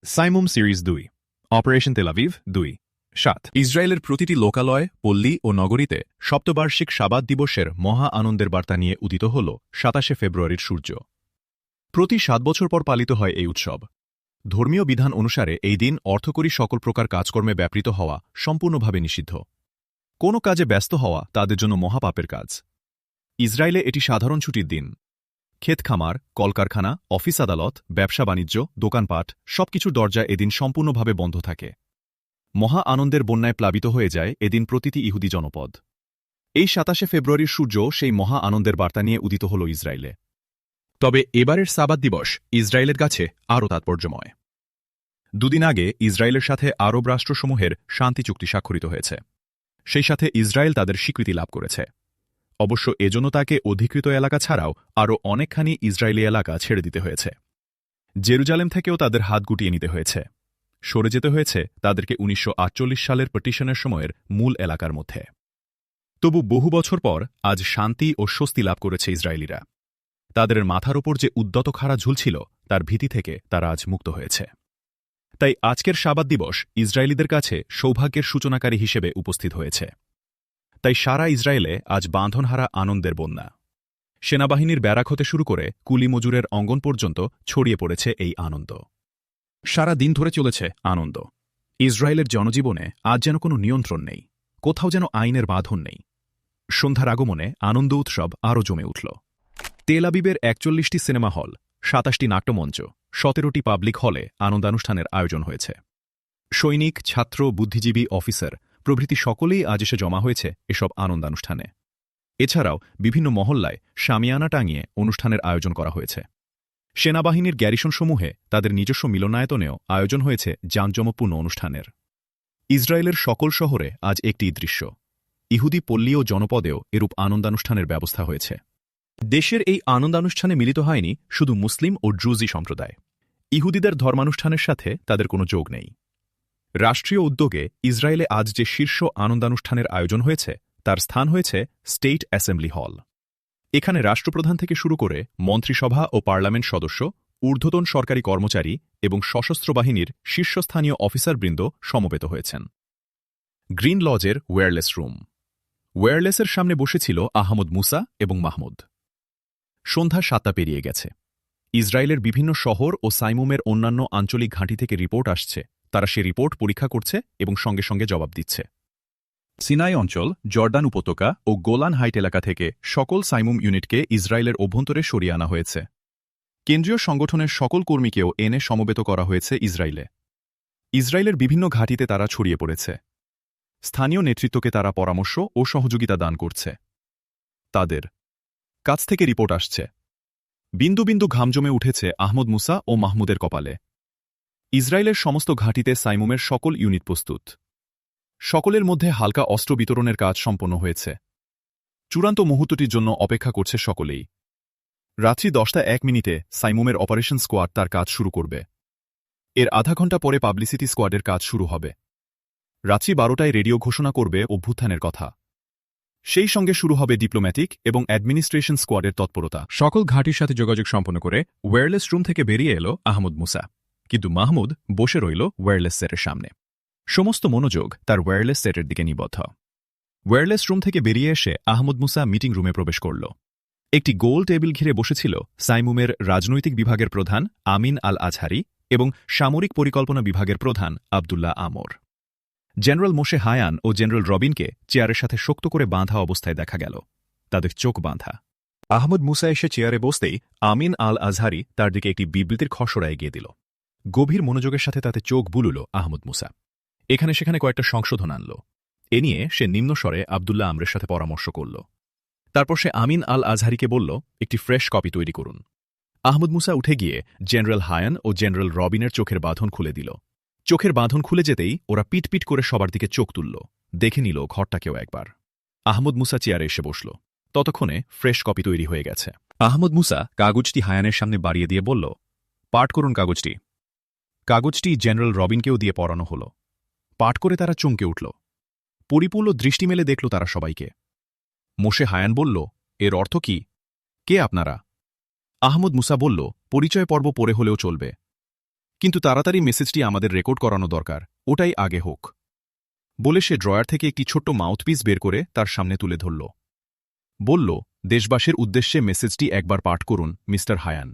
Saimum series ২ operation Tel Aviv ২ ৭ ইসরায়েলের প্রতিটি লোকালয়, পল্লী ও নগরীতে সপ্তবার্ষিক শাবাত দিবসের মহা আনন্দের বার্তা নিয়ে উদিত হল ২৭শে ফেব্রুয়ারির সূর্য। প্রতি ৭ বছর পর পালিত হয় এই উৎসব। ধর্মীয় বিধান অনুসারে এই দিন অর্থকরী সকল প্রকার কাজকর্মে ব্যাপৃত হওয়া সম্পূর্ণভাবে নিষিদ্ধ। কোনো কাজে ব্যস্ত হওয়া তাদের জন্য মহাপাপের কাজ। ইসরায়েলে এটি সাধারণ ছুটির দিন। ক্ষেত খামার, কলকারখানা, অফিস আদালত, ব্যবসা বাণিজ্য, দোকানপাট সবকিছুর দরজা এদিন সম্পূর্ণভাবে বন্ধ থাকে। মহা আনন্দের বন্যায় প্লাবিত হয়ে যায় এদিন প্রতিটি ইহুদি জনপদ। এই ২৭শে ফেব্রুয়ারির সূর্য সেই মহা আনন্দের বার্তা নিয়ে উদিত হল ইসরায়েলে। তবে এবারের সাবাত দিবস ইসরায়েলের কাছে আরও তাৎপর্যময়। দুদিন আগে ইসরায়েলের সাথে আরব রাষ্ট্রসমূহের শান্তি চুক্তি স্বাক্ষরিত হয়েছে। সেই সাথে ইসরায়েল তাদের স্বীকৃতি লাভ করেছে। অবশ্য এজন্য তাকে অধিকৃত এলাকা ছাড়াও আরও অনেকখানি ইসরায়েলি এলাকা ছেড়ে দিতে হয়েছে। জেরুজালেম থেকেও তাদের হাত গুটিয়ে নিতে হয়েছে। সরে যেতে হয়েছে তাদেরকে ১৯৪৮ সালের পার্টিশনের সময়ের মূল এলাকার মধ্যে। তবু বহু বছর পর আজ শান্তি ও স্বস্তি লাভ করেছে ইসরায়েলিরা। তাদের মাথার ওপর যে উদ্যত খাড়া ঝুলছিল তার ভীতি থেকে তারা আজ মুক্ত হয়েছে। তাই আজকের শাবাত দিবস ইসরায়েলিদের কাছে সৌভাগ্যের সূচনাকারী হিসেবে উপস্থিত হয়েছে। তাই সারা ইসরায়েলে আজ বাঁধনহারা আনন্দের বন্যা। সেনাবাহিনীর ব্যারাক হতে শুরু করে কুলি মজুরের অঙ্গন পর্যন্ত ছড়িয়ে পড়েছে এই আনন্দ। সারা দিন ধরে চলেছে আনন্দ। ইসরায়েলের জনজীবনে আজ যেন কোনো নিয়ন্ত্রণ নেই, কোথাও যেন আইনের বাঁধন নেই। সন্ধ্যার আগমনে আনন্দ উৎসব আরও জমে উঠল। তেল আবিবের ৪১টি সিনেমা হল, ২৭টি নাট্যমঞ্চ, ১৭টি পাবলিক হলে আনন্দানুষ্ঠানের আয়োজন হয়েছে। সৈনিক, ছাত্র, বুদ্ধিজীবী, অফিসার প্রভৃতি সকলেই আজ এসে জমা হয়েছে এসব আনন্দানুষ্ঠানে। এছাড়াও বিভিন্ন মহল্লায় শামিয়ানা টাঙিয়ে অনুষ্ঠানের আয়োজন করা হয়েছে। সেনাবাহিনীর গ্যারিসনসমূহে তাদের নিজস্ব মিলনায়তনেও আয়োজন হয়েছে জাঁকজমকপূর্ণ অনুষ্ঠানের। ইসরায়েলের সকল শহরে আজ একটি দৃশ্য। ইহুদি পল্লী ও জনপদেও এরূপ আনন্দানুষ্ঠানের ব্যবস্থা হয়েছে। দেশের এই আনন্দানুষ্ঠানে মিলিত হয়নি শুধু মুসলিম ও ড্রুজি সম্প্রদায়। ইহুদিদের ধর্মানুষ্ঠানের সাথে তাদের কোনো যোগ নেই। রাষ্ট্রীয় উদ্যোগে ইসরায়েলে আজ যে শীর্ষ আনন্দানুষ্ঠানের আয়োজন হয়েছে তার স্থান হয়েছে স্টেট অ্যাসেম্বলি হল। এখানে রাষ্ট্রপ্রধান থেকে শুরু করে মন্ত্রিসভা ও পার্লামেন্ট সদস্য, ঊর্ধ্বতন সরকারি কর্মচারী এবং সশস্ত্র বাহিনীর শীর্ষস্থানীয় অফিসারবৃন্দ সমবেত হয়েছেন। গ্রিন লজের ওয়্যারলেস রুম। ওয়্যারলেসের সামনে বসেছিল আহমদ মুসা এবং মাহমুদ। সন্ধ্যা ৭টা পেরিয়ে গেছে। ইসরায়েলের বিভিন্ন শহর ও সাইমুমের অন্যান্য আঞ্চলিক ঘাঁটি থেকে রিপোর্ট আসছে। তারা সে রিপোর্ট পরীক্ষা করছে এবং সঙ্গে সঙ্গে জবাব দিচ্ছে। সিনাই অঞ্চল, জর্ডান উপত্যকা ও গোলান হাইট এলাকা থেকে সকল সাইমুম ইউনিটকে ইসরায়েলের অভ্যন্তরে সরিয়ে আনা হয়েছে। কেন্দ্রীয় সংগঠনের সকল কর্মীকেও এনে সমবেত করা হয়েছে ইসরায়েলে। ইসরায়েলের বিভিন্ন ঘাঁটিতে তারা ছড়িয়ে পড়েছে। স্থানীয় নেতৃত্বকে তারা পরামর্শ ও সহযোগিতা দান করছে। তাদের কাছ থেকে রিপোর্ট আসছে। বিন্দু বিন্দু ঘাম জমে উঠেছে আহমদ মুসা ও মাহমুদের কপালে। ইসরায়েলের সমস্ত ঘাঁটিতে সাইমুমের সকল ইউনিট প্রস্তুত। সকলের মধ্যে হালকা অস্ত্র বিতরণের কাজ সম্পন্ন হয়েছে। চূড়ান্ত মুহূর্তটির জন্য অপেক্ষা করছে সকলেই। রাত্রি ১০টা ১ মিনিটে সাইমুমের অপারেশন স্কোয়াড তার কাজ শুরু করবে। এর আধা ঘণ্টা পরে পাবলিসিটি স্কোয়াডের কাজ শুরু হবে। রাত্রি ১২টায় রেডিও ঘোষণা করবে অভ্যুত্থানের কথা। সেই সঙ্গে শুরু হবে ডিপ্লোম্যাটিক এবং অ্যাডমিনিস্ট্রেশন স্কোয়াডের তৎপরতা। সকল ঘাঁটির সাথে যোগাযোগ সম্পন্ন করে ওয়্যারলেস রুম থেকে বেরিয়ে এলো আহমদ মুসা। কিন্তু মাহমুদ বসে রইল ওয়্যারলেস সেটের সামনে। সমস্ত মনোযোগ তার ওয়্যারলেস সেটের দিকে নিবদ্ধ। ওয়্যারলেস রুম থেকে বেরিয়ে এসে আহমদ মুসা মিটিং রুমে প্রবেশ করল। একটি গোল টেবিল ঘিরে বসেছিল সাইমুমের রাজনৈতিক বিভাগের প্রধান আমিন আল আজহারি এবং সামরিক পরিকল্পনা বিভাগের প্রধান আবদুল্লাহ আমর। জেনারেল মোশে হায়ান ও জেনারেল রবিনকে চেয়ারের সাথে শক্ত করে বাঁধা অবস্থায় দেখা গেল। তাদের চোখ বাঁধা। আহমদ মুসা এসে চেয়ারে বসতেই আমিন আল আজহারি তার দিকে একটি বিবৃতির খসড়া এগিয়ে দিল। গভীর মনোযোগের সাথে তাতে চোখ বুলুল আহমদ মুসা। এখানে সেখানে কয়েকটা সংশোধন আনল। এ নিয়ে সে নিম্নস্বরে আবদুল্লাহ আমরের সাথে পরামর্শ করল। তারপর সে আমিন আল আজহারিকে বলল, একটি ফ্রেশ কপি তৈরি করুন। আহমদ মুসা উঠে গিয়ে জেনারেল হায়ান ও জেনারেল রবিনের চোখের বাঁধন খুলে দিল। চোখের বাঁধন খুলে যেতেই ওরা পিটপিট করে সবার দিকে চোখ তুলল। দেখে নিল ঘরটাকেও একবার। আহমদ মুসা চেয়ারে এসে বসল। ততক্ষণে ফ্রেশ কপি তৈরি হয়ে গেছে। আহমদ মুসা কাগজটি হায়ানের সামনে বাড়িয়ে দিয়ে বলল, পাঠ করুন কাগজটি। কাগজটি জেনারেল রবিনকেও দিয়ে পড়ানো হল। পাঠ করে তারা চমকে উঠল। পরিপূর্ণ দৃষ্টি মেলে দেখল তারা সবাইকে। মোশে হায়ান বলল, এর অর্থ কি? কে আপনারা? আহমদ মুসা বলল, পরিচয় পর্ব পড়ে হলেও চলবে। কিন্তু তাড়াতাড়ি মেসেজটি আমাদের রেকর্ড করানো দরকার, ওটাই আগে হোক। বলে সে ড্রয়ার থেকে একটি ছোট্ট মাউথপিস বের করে তার সামনে তুলে ধরল। বলল, দেশবাসীর উদ্দেশ্যে মেসেজটি একবার পাঠ করুন, মিস্টার হায়ান।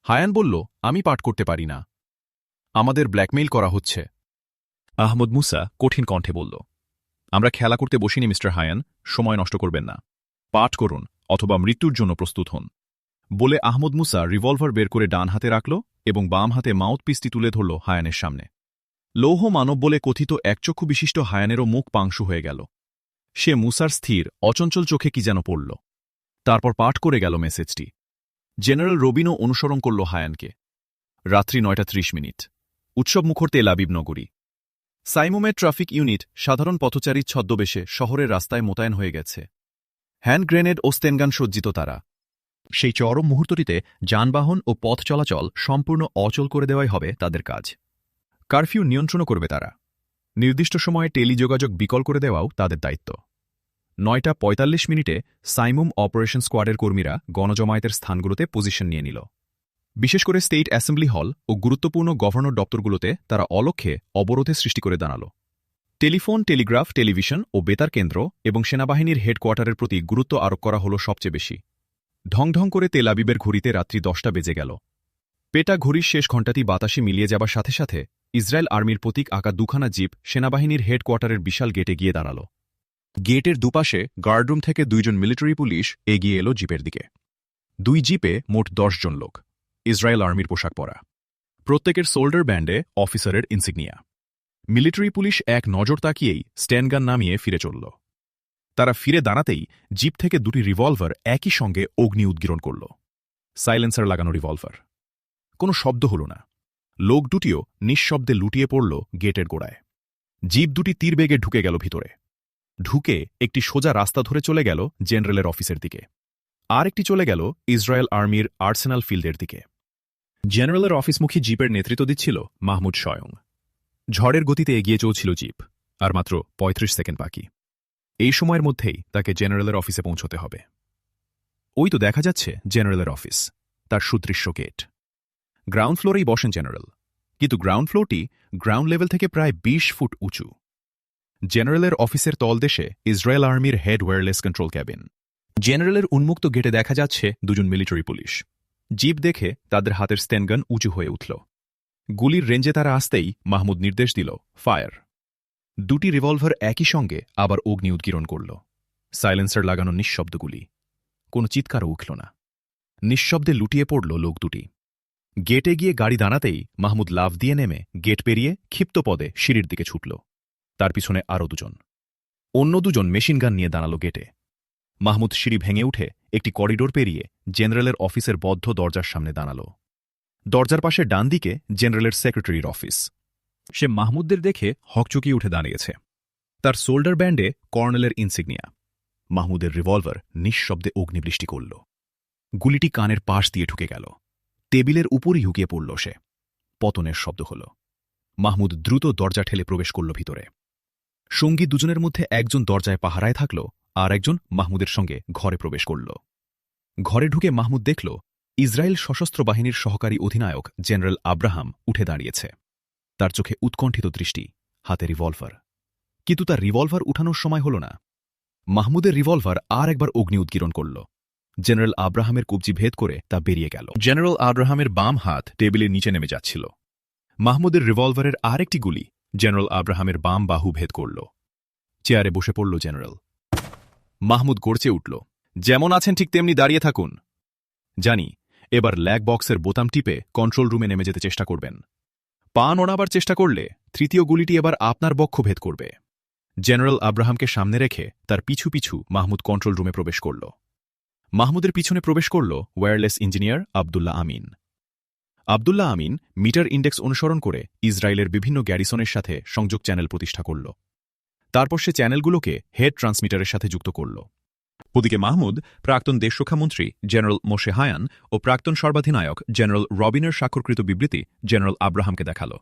হায়ান বলল, আমি পাঠ করতে পারি না। আমাদের ব্ল্যাকমেইল করা হচ্ছে। আহমদ মুসা কঠিন কণ্ঠে বলল, আমরা খেলা করতে বসিনি মিস্টার হায়ান, সময় নষ্ট করবেন না। পাঠ করুন অথবা মৃত্যুর জন্য প্রস্তুত হন। বলে আহমদ মুসা রিভলভার বের করে ডান হাতে রাখল এবং বাম হাতে মাউথপিসটি তুলে ধরল হায়ানের সামনে। লৌহ মানব বলে কথিত একচক্ষু বিশিষ্ট হায়ানেরও মুখ পাংশু হয়ে গেল। সে মুসার স্থির অচঞ্চল চোখে কি যেন পড়ল। তারপর পাঠ করে গেল মেসেজটি। জেনারেল রবিনও অনুসরণ করল হায়ানকে। রাত্রি 9:30। উৎসবমুখর তেল আবিব নগরী। সাইমুমের ট্রাফিক ইউনিট সাধারণ পথচারীর ছদ্মবেশে শহরের রাস্তায় মোতায়েন হয়ে গেছে। হ্যান্ড গ্রেনেড ও স্টেনগান সজ্জিত তারা। সেই চরম মুহূর্তটিতে যানবাহন ও পথ চলাচল সম্পূর্ণ অচল করে দেওয়াই হবে তাদের কাজ। কারফিউ নিয়ন্ত্রণও করবে তারা। নির্দিষ্ট সময়ে টেলিযোগাযোগ বিকল করে দেওয়াও তাদের দায়িত্ব। 9:45 সাইমুম অপারেশন স্কোয়াডের কর্মীরা গণজমায়েতের স্থানগুলোতে পজিশন নিয়ে নিল। বিশেষ করে স্টেট অ্যাসেম্বলি হল ও গুরুত্বপূর্ণ গভর্নর দপ্তরগুলোতে তারা অলক্ষ্যে অবরোধের সৃষ্টি করে দাঁড়াল। টেলিফোন, টেলিগ্রাফ, টেলিভিশন ও বেতার কেন্দ্র এবং সেনাবাহিনীর হেডকোয়ার্টারের প্রতি গুরুত্ব আরোপ করা হল সবচেয়ে বেশি। ঢং ঢং করে তেল আবিবের ঘড়িতে রাত্রি 10টা বেজে গেল। পেটা ঘড়ির শেষ ঘণ্টাটি বাতাসে মিলিয়ে যাবার সাথে সাথে ইসরায়েল আর্মির প্রতীক আঁকা দুখানা জিপ সেনাবাহিনীর হেডকোয়ার্টারের বিশাল গেটে গিয়ে দাঁড়াল। গেটের দুপাশে গার্ডরুম থেকে 2 জন মিলিটারি পুলিশ এগিয়ে এলো জিপের দিকে। 2 জিপে মোট 10 জন লোক, ইসরায়েল আর্মির পোশাক পরা। প্রত্যেকের শোল্ডার ব্যান্ডে অফিসারের ইনসিগনিয়া। মিলিটারি পুলিশ এক নজর তাকিয়েই স্ট্যানগান নামিয়ে ফিরে চলল। তারা ফিরে দাঁড়াতেই জিপ থেকে 2টি রিভলভার একই সঙ্গে অগ্নি উদ্গীরণ করল। সাইলেন্সার লাগানো রিভলভার। কোনো শব্দ হল না। লোক দুটিও নিঃশব্দে লুটিয়ে পড়ল গেটের গোড়ায়। জিপ 2টি তীরবেগে ঢুকে গেল ভিতরে। ঢুকে একটি সোজা রাস্তা ধরে চলে গেল জেনারেলের অফিসের দিকে। আর একটি চলে গেল ইসরায়েল আর্মির আর্সেনাল ফিল্ডের দিকে। জেনারেলের অফিসমুখী জিপের নেতৃত্ব দিচ্ছিল মাহমুদ স্বয়ং। ঝড়ের গতিতে এগিয়ে চলছিল জিপ, আর মাত্র 35 সেকেন্ড বাকি। এই সময়ের মধ্যেই তাকে জেনারেলের অফিসে পৌঁছতে হবে। ওই তো দেখা যাচ্ছে জেনারেলের অফিস, তার সুদৃশ্য গেট। গ্রাউন্ড ফ্লোরেই বসেন জেনারেল, কিন্তু গ্রাউন্ড ফ্লোরটি গ্রাউন্ড লেভেল থেকে প্রায় 20 ফুট উঁচু। জেনারেলের অফিসের তলদেশে ইসরায়েল আর্মির হেড ওয়্যারলেস কন্ট্রোল ক্যাবিন। জেনারেলের উন্মুক্ত গেটে দেখা যাচ্ছে 2 জন মিলিটারি পুলিশ। জিপ দেখে তাদের হাতের স্টেনগান উঁচু হয়ে উঠল। গুলির রেঞ্জে তারা আসতেই মাহমুদ নির্দেশ দিল, ফায়ার। 2টি রিভলভার একই সঙ্গে আবার অগ্নি উদ্গীরণ করল। সাইলেন্সার লাগানো নিঃশব্দ গুলি। কোনো চিৎকারও উঠল না। নিঃশব্দে লুটিয়ে পড়ল লোক দুটি। গেটে গিয়ে গাড়ি দাঁড়াতেই মাহমুদ লাফ দিয়ে নেমে গেট পেরিয়ে ক্ষিপ্ত পদে সিঁড়ির দিকে ছুটল। তার পিছনে আরও 2 জন। অন্য 2 জন মেশিনগান নিয়ে দাঁড়াল গেটে। মাহমুদ সিঁড়ি ভেঙে উঠে একটি করিডোর পেরিয়ে জেনারেলের অফিসের বদ্ধ দরজার সামনে দাঁড়াল। দরজার পাশে ডান দিকে জেনারেলের সেক্রেটারির অফিস। সে মাহমুদদের দেখে হকচকিয়ে উঠে দাঁড়িয়েছে। তার শোল্ডার ব্যান্ডে কর্নেলের ইনসিগনিয়া। মাহমুদের রিভলভার নিঃশব্দে অগ্নিবৃষ্টি করল। গুলিটি কানের পাশ দিয়ে ঢুকে গেল। টেবিলের উপরই হুকিয়ে পড়ল সে। পতনের শব্দ হল। মাহমুদ দ্রুত দরজা ঠেলে প্রবেশ করল ভিতরে। সঙ্গী 2 জনের মধ্যে একজন দরজায় পাহারায় থাকল, আর একজন মাহমুদের সঙ্গে ঘরে প্রবেশ করল। ঘরে ঢুকে মাহমুদ দেখল ইসরায়েল সশস্ত্র বাহিনীর সহকারী অধিনায়ক জেনারেল আব্রাহাম উঠে দাঁড়িয়েছে। তার চোখে উৎকণ্ঠিত দৃষ্টি, হাতে রিভলভার। কিন্তু তার রিভলভার উঠানোর সময় হল না। মাহমুদের রিভলভার আর একবার অগ্নি উদ্গীরণ করল। জেনারেল আব্রাহামের কবজি ভেদ করে তা বেরিয়ে গেল। জেনারেল আব্রাহামের বাম হাত টেবিলের নিচে নেমে যাচ্ছিল। মাহমুদের রিভলভারের আর একটি গুলি জেনারেল আব্রাহামের বাম বাহু ভেদ করল। চেয়ারে বসে পড়ল জেনারেল। মাহমুদ গড়চে উঠল, যেমন আছেন ঠিক তেমনি দাঁড়িয়ে থাকুন। জানি, এবার ল্যাগ বক্সের বোতাম টিপে কন্ট্রোল রুমে নেমে যেতে চেষ্টা করবেন। পা নড়াবার চেষ্টা করলে 3য় গুলিটি এবার আপনার বক্ষ ভেদ করবে। জেনারেল আব্রাহামকে সামনে রেখে তার পিছু পিছু মাহমুদ কন্ট্রোল রুমে প্রবেশ করল। মাহমুদের পিছনে প্রবেশ করল ওয়্যারলেস ইঞ্জিনিয়ার আবদুল্লাহ আমিন। আবদুল্লাহ আমিন মিটার ইন্ডেক্স অনুসরণ করে ইসরায়েলের বিভিন্ন গ্যারিসনের সাথে সংযোগ চ্যানেল প্রতিষ্ঠা করল। তারপর সে চ্যানেলগুলোকে হেড ট্রান্সমিটারের সাথে যুক্ত করল। ওদিকে মাহমুদ প্রাক্তন দেশরক্ষামন্ত্রী জেনারেল মোশে হায়ান ও প্রাক্তন সর্বাধিনায়ক জেনারেল রবিনের স্বাক্ষরকৃত বিবৃতি জেনারেল আব্রাহামকে দেখাল।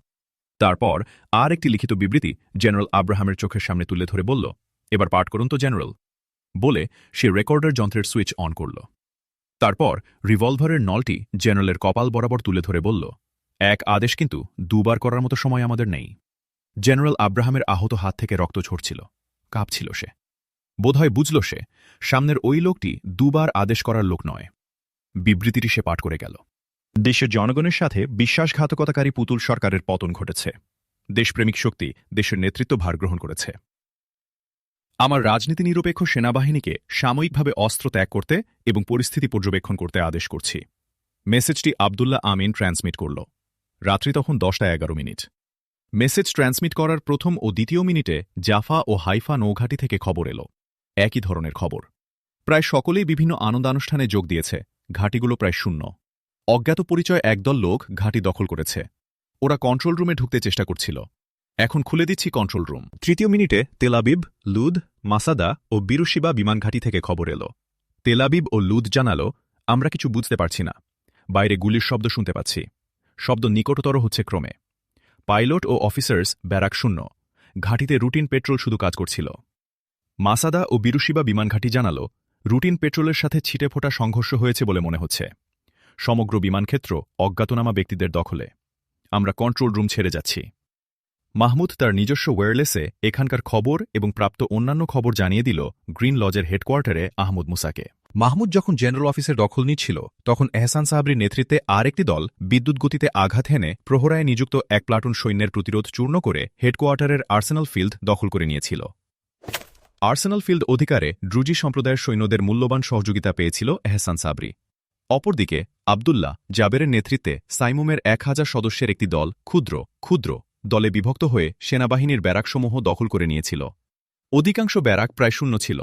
তারপর আর একটি লিখিত বিবৃতি জেনারেল আব্রাহামের চোখের সামনে তুলে ধরে বলল, এবার পাঠ করুন তো জেনারেল। বলে সে রেকর্ডার যন্ত্রের সুইচ অন করল। তারপর রিভলভারের নলটি জেনারেলের কপাল বরাবর তুলে ধরে বলল, এক আদেশ কিন্তু দুবার করার মতো সময় আমাদের নেই। জেনারেল আব্রাহামের আহত হাত থেকে রক্ত ঝরছিল, কাঁপছিল সে। বোধহয় বুঝল সে সামনের ওই লোকটি দুবার আদেশ করার লোক নয়। বিবৃতিটি সে পাঠ করে গেল। দেশের জনগণের সাথে বিশ্বাসঘাতকতাকারী পুতুল সরকারের পতন ঘটেছে। দেশপ্রেমিক শক্তি দেশের নেতৃত্ব ভার গ্রহণ করেছে। আমার রাজনীতি নিরপেক্ষ সেনাবাহিনীকে সাময়িকভাবে অস্ত্র ত্যাগ করতে এবং পরিস্থিতি পর্যবেক্ষণ করতে আদেশ করছি। মেসেজটি আবদুল্লাহ আমিন ট্রান্সমিট করল। রাত্রি তখন 10:11। মেসেজ ট্রান্সমিট করার প্রথম ও দ্বিতীয় মিনিটে জাফা ও হাইফা নৌঘাটি থেকে খবর এলো। একই ধরনের খবর। প্রায় সকলেই বিভিন্ন আনন্দানুষ্ঠানে যোগ দিয়েছে। ঘাটিগুলো প্রায় শূন্য। অজ্ঞাত পরিচয় একদল লোক ঘাটি দখল করেছে। ওরা কন্ট্রোল রুমে ঢুকতে চেষ্টা করছিল। এখন খুলে দিচ্ছি কন্ট্রোল রুম। তৃতীয় মিনিটে তেলাবিব, লুদ, মাসাদা ও বিরুশিবা বিমানঘাটি থেকে খবর এলো। তেলাবিব ও লুদ জানালো, আমরা কিছু বুঝতে পারছি না। বাইরে গুলির শব্দ শুনতে পাচ্ছি। শব্দ নিকটতর হচ্ছে ক্রমে। পাইলট ও অফিসার্স ব্যারাক শূন্য। ঘাটিতে রুটিন পেট্রোল শুধু কাজ করছিল। মাসাদা ও বিরুশিবা বিমানঘাটি জানালো, রুটিন পেট্রোলের সাথে ছিটে ফোটা সংঘর্ষ হয়েছে বলে মনে হচ্ছে। সমগ্র বিমানক্ষেত্র অজ্ঞাতনামা ব্যক্তিদের দখলে। আমরা কন্ট্রোল রুম ছেড়ে যাচ্ছি। মাহমুদ তার নিজস্ব ওয়্যারলেসে এখানকার খবর এবং প্রাপ্ত অন্যান্য খবর জানিয়ে দিল গ্রিন লজের হেডকোয়ার্টারে আহমদ মুসাকে। মাহমুদ যখন জেনারেল অফিসের দখল নিচ্ছিল, তখন এহসান সাহাবরির নেতৃত্বে আরেকটি দল বিদ্যুৎ গতিতে আঘাত হেনে প্রহরায় নিযুক্ত এক প্লাটুন সৈন্যের প্রতিরোধ চূর্ণ করে হেডকোয়ার্টারের আর্সেনাল ফিল্ড দখল করে নিয়েছিল। আর্সেনাল ফিল্ড অধিকারে ড্রুজি সম্প্রদায়ের সৈন্যদের মূল্যবান সহযোগিতা পেয়েছিল এহসান সাবরি। অপরদিকে আবদুল্লাহ জাবেরের নেতৃত্বে সাইমুমের 1000 সদস্যের একটি দল ক্ষুদ্র ক্ষুদ্র দলে বিভক্ত হয়ে সেনাবাহিনীর ব্যারাকসমূহ দখল করে নিয়েছিল। অধিকাংশ ব্যারাক প্রায় শূন্য ছিল।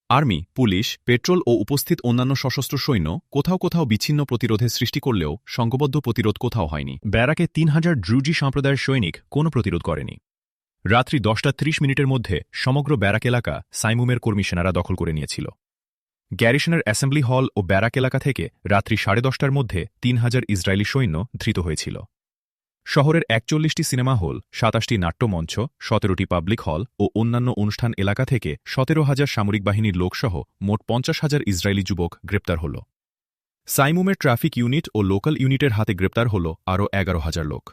আর্মি, পুলিশ, পেট্রোল ও উপস্থিত অন্যান্য সশস্ত্র সৈন্য কোথাও কোথাও বিচ্ছিন্ন প্রতিরোধের সৃষ্টি করলেও সংঘবদ্ধ প্রতিরোধ কোথাও হয়নি। ব্যারাকে 3000 ড্রুজি সম্প্রদায়ের সৈনিক কোনো প্রতিরোধ করেনি। রাত্রি 10:30 মধ্যে সমগ্র ব্যারাক এলাকা সাইমুমের কর্মী সেনারা দখল করে নিয়েছিল। গ্যারিসনের অ্যাসেম্বলি হল ও ব্যারাক এলাকা থেকে রাত্রি 10:30টার মধ্যে 3000 ইসরায়েলি সৈন্য ধৃত হয়েছিল। শহরের 41টি সিনেমা হল, 27টি নাট্যমঞ্চ, 17টি পাবলিক হল ও অন্যান্য অনুষ্ঠান এলাকা থেকে 17,000 সামরিক বাহিনীর লোকসহ মোট 50,000 ইসরায়েলি যুবক গ্রেপ্তার হল। সাইমুমের ট্রাফিক ইউনিট ও লোকাল ইউনিটের হাতে গ্রেপ্তার হল আরও 11,000 লোক।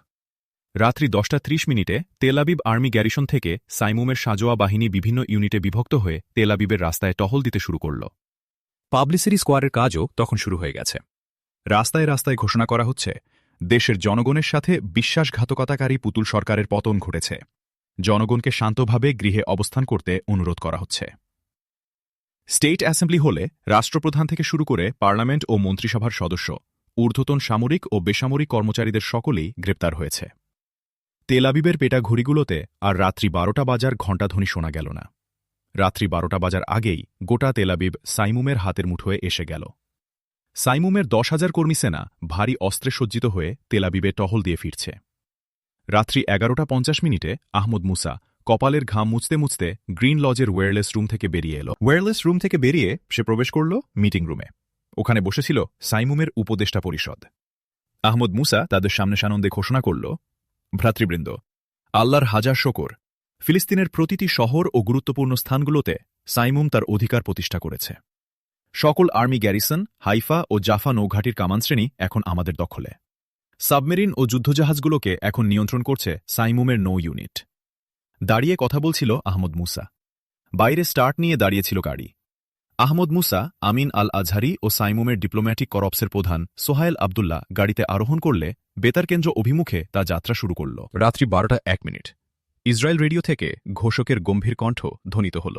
রাত্রি 10:30 তেলাবিব আর্মি গ্যারিসন থেকে সাইমুমের সাজোয়া বাহিনী বিভিন্ন ইউনিটে বিভক্ত হয়ে তেলাবিবের রাস্তায় টহল দিতে শুরু করল। পাবলিসিটি স্কোয়ারের কাজও তখন শুরু হয়ে গেছে। রাস্তায় রাস্তায় ঘোষণা করা হচ্ছে, দেশের জনগণের সাথে বিশ্বাসঘাতকতাকারী পুতুল সরকারের পতন ঘটেছে। জনগণকে শান্তভাবে গৃহে অবস্থান করতে অনুরোধ করা হচ্ছে। স্টেট অ্যাসেম্বলি হলে রাষ্ট্রপ্রধান থেকে শুরু করে পার্লামেন্ট ও মন্ত্রিসভার সদস্য, ঊর্ধ্বতন সামরিক ও বেসামরিক কর্মচারীদের সকলেই গ্রেপ্তার হয়েছে। তেলাবিবের পেটা ঘড়িগুলোতে আর রাত্রি 12টা বাজার ঘণ্টাধ্বনি শোনা গেল না। রাত্রি 12টা বাজার আগেই গোটা তেলাবিব সাইমুমের হাতের মুঠোয় এসে গেল। সাইমুমের 10,000 কর্মী সেনা ভারী অস্ত্রে সজ্জিত হয়ে তেলাবিবে টহল দিয়ে ফিরছে। রাত্রি 11:50 আহমদ মুসা কপালের ঘাম মুছতে মুছতে গ্রিন লজের ওয়্যারলেস রুম থেকে বেরিয়ে এলো। ওয়্যারলেস রুম থেকে বেরিয়ে সে প্রবেশ করল মিটিং রুমে। ওখানে বসেছিল সাইমুমের উপদেষ্টা পরিষদ। আহমদ মুসা তাদের সামনে সানন্দে ঘোষণা করল, ভ্রাতৃবৃন্দ, আল্লাহর হাজার শকর, ফিলিস্তিনের প্রতিটি শহর ও গুরুত্বপূর্ণ স্থানগুলোতে সাইমুম তার অধিকার প্রতিষ্ঠা করেছে। সকল আর্মি গ্যারিসন, হাইফা ও জাফা নৌঘাটির কামানশ্রেণী এখন আমাদের দখলে। সাবমেরিন ও যুদ্ধজাহাজগুলোকে এখন নিয়ন্ত্রণ করছে সাইমুমের নৌ ইউনিট। দাঁড়িয়ে কথা বলছিল আহমদ মুসা। বাইরে স্টার্ট নিয়ে দাঁড়িয়েছিল গাড়ি। আহমদ মুসা, আমিন আল আজহারি ও সাইমুমের ডিপ্লোম্যাটিক করপসের প্রধান সোহায়েল আবদুল্লাহ গাড়িতে আরোহণ করলে বেতার কেন্দ্র অভিমুখে তা যাত্রা শুরু করল। রাত্রি 12:01 ইসরায়েল রেডিও থেকে ঘোষকের গম্ভীর কণ্ঠ ধ্বনিত হল,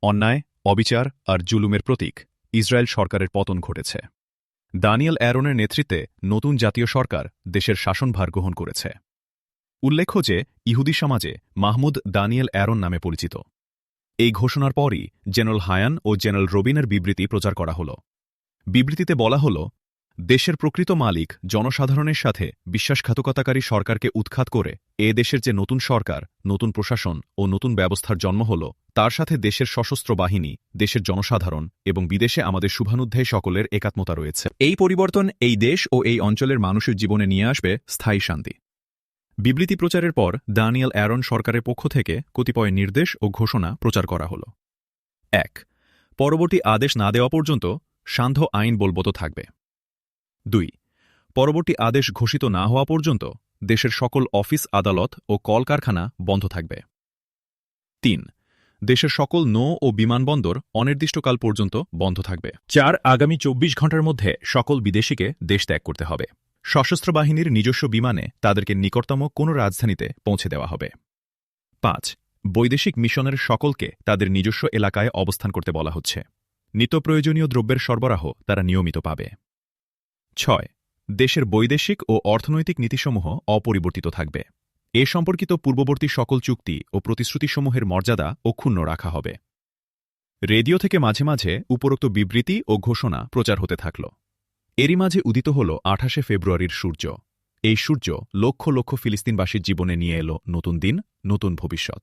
অন্যায়, অবিচার আর জুলুমের প্রতীক ইসরায়েল সরকারের পতন ঘটেছে। দানিয়েল অ্যারনের নেতৃত্বে নতুন জাতীয় সরকার দেশের শাসনভার গ্রহণ করেছে। উল্লেখ্য যে ইহুদি সমাজে মাহমুদ দানিয়েল অ্যারন নামে পরিচিত। এই ঘোষণার পরই জেনারেল হায়ান ও জেনারেল রবিনের বিবৃতি প্রচার করা হল। বিবৃতিতে বলা হল, দেশের প্রকৃত মালিক জনসাধারণের সাথে বিশ্বাসঘাতকতাকারী সরকারকে উৎখাত করে এ দেশের যে নতুন সরকার, নতুন প্রশাসন ও নতুন ব্যবস্থার জন্ম হল, তার সাথে দেশের সশস্ত্র বাহিনী, দেশের জনসাধারণ এবং বিদেশে আমাদের শুভানুধ্যায়ী সকলের একাত্মতা রয়েছে। এই পরিবর্তন এই দেশ ও এই অঞ্চলের মানুষের জীবনে নিয়ে আসবে স্থায়ী শান্তি। বিবৃতি প্রচারের পর দানিয়েল অ্যারন সরকারের পক্ষ থেকে কতিপয় নির্দেশ ও ঘোষণা প্রচার করা হল। 1. পরবর্তী আদেশ না দেওয়া পর্যন্ত সান্ধ্য আইন বলবৎ থাকবে। 2. পরবর্তী আদেশ ঘোষিত না হওয়া পর্যন্ত দেশের সকল অফিস আদালত ও কলকারখানা বন্ধ থাকবে। ৩. দেশের সকল নৌ ও বিমানবন্দর অনির্দিষ্টকাল পর্যন্ত বন্ধ থাকবে। ৪. আগামী ২৪ ঘণ্টার মধ্যে সকল বিদেশিকে দেশ ত্যাগ করতে হবে। সশস্ত্র বাহিনীর নিজস্ব বিমানে তাদেরকে নিকটতম কোনো রাজধানীতে পৌঁছে দেওয়া হবে। ৫. বৈদেশিক মিশনের সকলকে তাদের নিজস্ব এলাকায় অবস্থান করতে বলা হচ্ছে। নিত্যপ্রয়োজনীয় দ্রব্যের সরবরাহ তারা নিয়মিত পাবে। ৬. দেশের বৈদেশিক ও অর্থনৈতিক নীতিসমূহ অপরিবর্তিত থাকবে। এ সম্পর্কিত পূর্ববর্তী সকল চুক্তি ও প্রতিশ্রুতিসমূহের মর্যাদা অক্ষুণ্ণ রাখা হবে। রেডিও থেকে মাঝে মাঝে উপরোক্ত বিবৃতি ও ঘোষণা প্রচার হতে থাকল। এরই মাঝে উদিত হল ২৮শে ফেব্রুয়ারির সূর্য। এই সূর্য লক্ষ লক্ষ ফিলিস্তিনবাসীর জীবনে নিয়ে এলো নতুন দিন, নতুন ভবিষ্যৎ।